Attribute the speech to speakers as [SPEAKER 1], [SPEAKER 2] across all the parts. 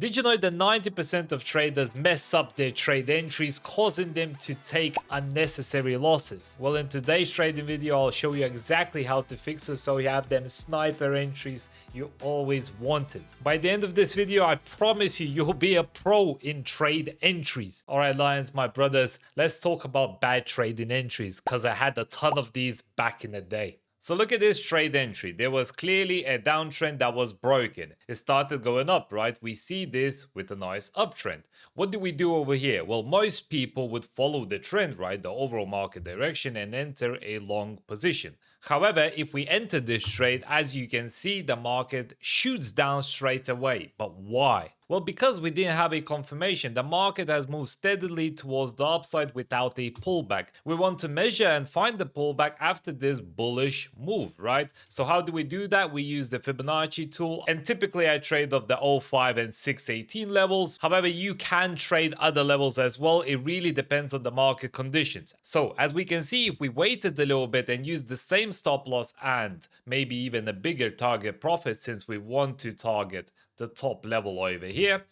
[SPEAKER 1] Did you know that 90% of traders mess up their trade entries, causing them to take unnecessary losses? Well, in today's trading video, I'll show you exactly how to fix it so you have them sniper entries you always wanted. By the end of this video, I promise you, you'll be a pro in trade entries. All right, Lions, my brothers, let's talk about bad trading entries because I had a ton of these back in the day. So look at this trade entry. There was clearly a downtrend that was broken. It started going up, right? We see this with a nice uptrend. What do we do over here? Well, most people would follow the trend, right? The overall market direction and enter a long position. However, if we enter this trade, as you can see, the market shoots down straight away. But why? Well, because we didn't have a confirmation, the market has moved steadily towards the upside without a pullback. We want to measure and find the pullback after this bullish move, right? So how do we do that? We use the Fibonacci tool, and typically I trade off the 05 and 618 levels. However, you can trade other levels as well. It really depends on the market conditions. So as we can see, if we waited a little bit and used the same stop loss and maybe even a bigger target profit, since we want to target the top level over here,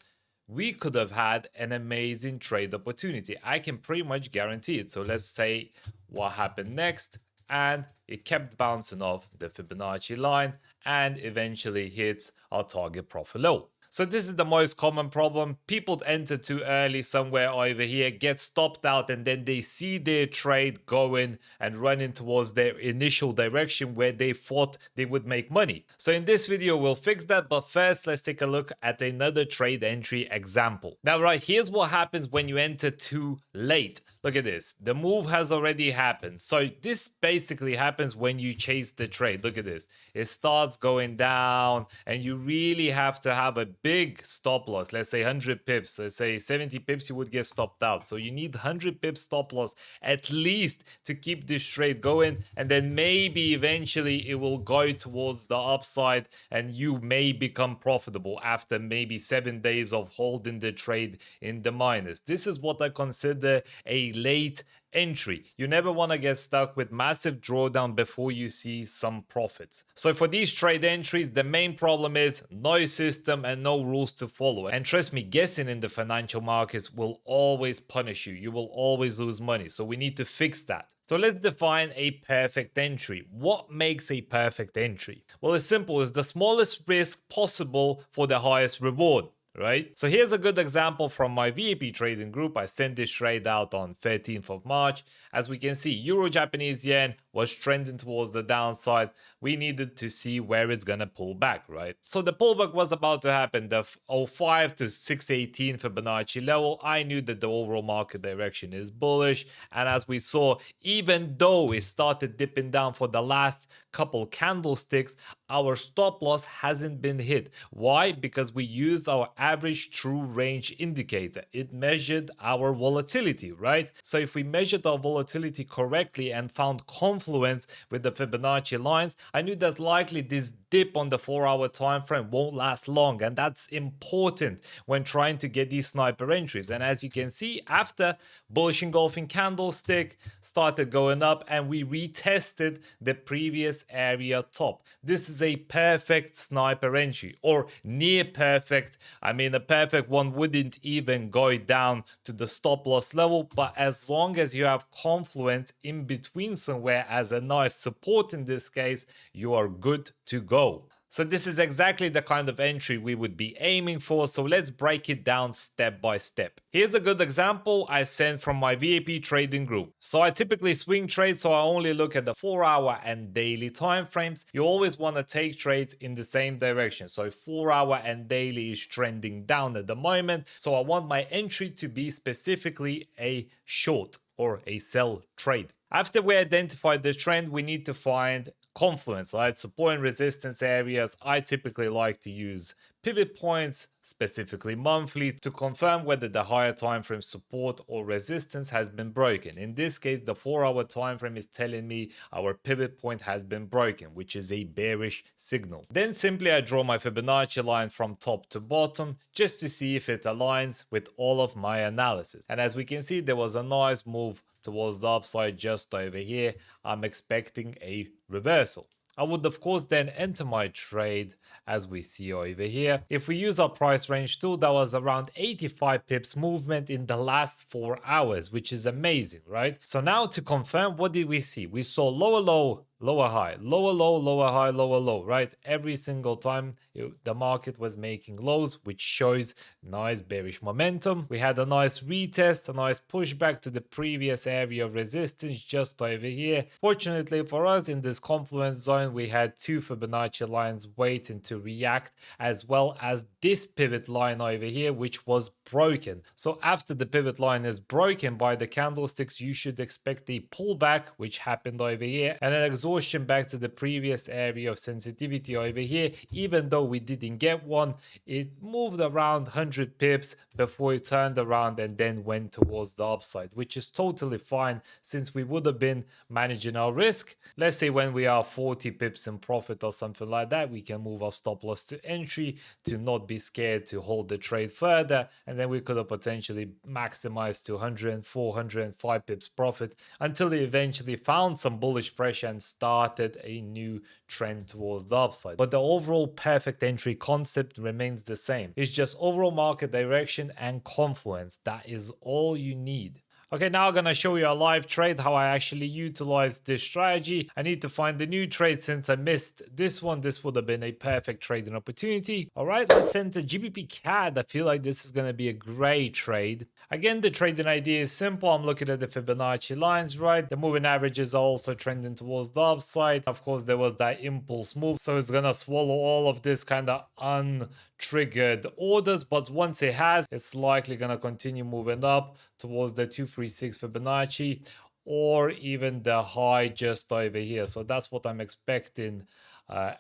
[SPEAKER 1] we could have had an amazing trade opportunity. I can pretty much guarantee it. So let's say what happened next, and it kept bouncing off the Fibonacci line and eventually hits our target profit low. So this is the most common problem. People enter too early somewhere over here, get stopped out, and then they see their trade going and running towards their initial direction where they thought they would make money. So in this video, we'll fix that. But first, let's take a look at another trade entry example. Now, right, here's what happens when you enter too late. Look at this. The move has already happened. So this basically happens when you chase the trade. Look at this. It starts going down and you really have to have a big stop loss. Let's say 100 pips. Let's say 70 pips, you would get stopped out. So you need 100 pips stop loss at least to keep this trade going. And then maybe eventually it will go towards the upside and you may become profitable after maybe 7 days of holding the trade in the minus. This is what I consider a late entry. You never want to get stuck with massive drawdown before you see some profits. So for these trade entries, the main problem is no system and no rules to follow. And trust me, guessing in the financial markets will always punish you. You will always lose money. So we need to fix that. So let's define a perfect entry. What makes a perfect entry? Well, it's simple. It's the smallest risk possible for the highest reward. Right? So here's a good example from my VIP trading group. I sent this trade out on 13th of March. As we can see, Euro Japanese yen was trending towards the downside. We needed to see where it's gonna pull back, right? So the pullback was about to happen. The 05 to 618 Fibonacci level. I knew that the overall market direction is bullish. And as we saw, even though it started dipping down for the last couple candlesticks, our stop loss hasn't been hit. Why? Because we used our average true range indicator. It measured our volatility, right? So if we measured our volatility correctly and found confluence with the Fibonacci lines, I knew that likely this dip on the 4-hour time frame won't last long, and that's important when trying to get these sniper entries. And as you can see, after bullish engulfing candlestick started going up and we retested the previous area top. This is a perfect sniper entry, or near perfect. I mean, a perfect one wouldn't even go down to the stop loss level, but as long as you have confluence in between somewhere as a nice support in this case, you are good to go. So this is exactly the kind of entry we would be aiming for. So let's break it down step by step. Here's a good example I sent from my VIP trading group. So I typically swing trade, so I only look at the 4-hour and daily time frames. You always want to take trades in the same direction. So 4-hour and daily is trending down at the moment. So I want my entry to be specifically a short or a sell trade. After we identify the trend, we need to find confluence, right? Support and resistance areas. I typically like to use pivot points, specifically monthly, to confirm whether the higher time frame support or resistance has been broken. In this case, the 4-hour time frame is telling me our pivot point has been broken, which is a bearish signal. Then simply I draw my Fibonacci line from top to bottom just to see if it aligns with all of my analysis. And as we can see, there was a nice move towards the upside just over here. I'm expecting a reversal. I would of course then enter my trade as we see over here. If we use our price range tool, that was around 85 pips movement in the last 4 hours, which is amazing, right? So now to confirm, what did we see? We saw lower low, lower high, lower low, lower high, lower low, right? Every single time the market was making lows, which shows nice bearish momentum. We had a nice retest, a nice pushback to the previous area of resistance just over here. Fortunately for us, in this confluence zone, we had 2 Fibonacci lines waiting to react, as well as this pivot line over here, which was broken. So after the pivot line is broken by the candlesticks, you should expect a pullback, which happened over here, and an exhaustion back to the previous area of sensitivity over here. Even though we didn't get one, it moved around 100 pips before it turned around and then went towards the upside, which is totally fine since we would have been managing our risk. Let's say when we are 40 pips in profit or something like that, we can move our stop loss to entry to not be scared to hold the trade further, and then we could have potentially maximized to 104, 105 pips profit until it eventually found some bullish pressure and started a new trend towards the upside. But the overall perfect entry concept remains the same. It's just overall market direction and confluence. That is all you need. Okay, now I'm gonna show you a live trade, how I actually utilize this strategy. I need to find the new trade since I missed this one. This would have been a perfect trading opportunity. All right, let's enter GBP CAD. I feel like this is gonna be a great trade. Again, the trading idea is simple. I'm looking at the Fibonacci lines, right? The moving averages are also trending towards the upside. Of course, there was that impulse move, so it's gonna swallow all of this kind of untriggered orders, but once it has, it's likely gonna continue moving up towards the 236 Fibonacci or even the high just over here. So that's what I'm expecting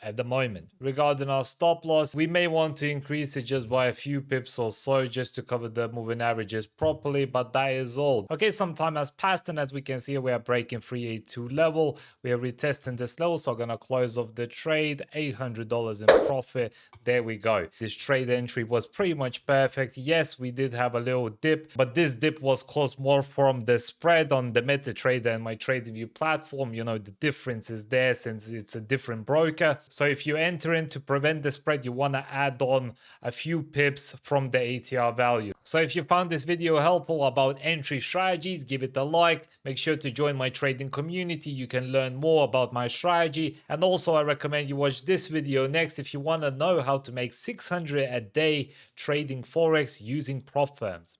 [SPEAKER 1] at the moment. Regarding our stop loss, we may want to increase it just by a few pips or so just to cover the moving averages properly, but that is all. Okay, some time has passed, and as we can see, we are breaking 382 level. We are retesting this level, so I'm gonna close off the trade, $800 in profit. There we go. This trade entry was pretty much perfect. Yes, we did have a little dip, but this dip was caused more from the spread on the MetaTrader and my TradingView platform. You know, the difference is there since it's a different broker. So if you enter in to prevent the spread, you want to add on a few pips from the ATR value. So if you found this video helpful about entry strategies, give it a like. Make sure to join my trading community. You can learn more about my strategy. And also I recommend you watch this video next if you want to know how to make 600 a day trading Forex using prop firms.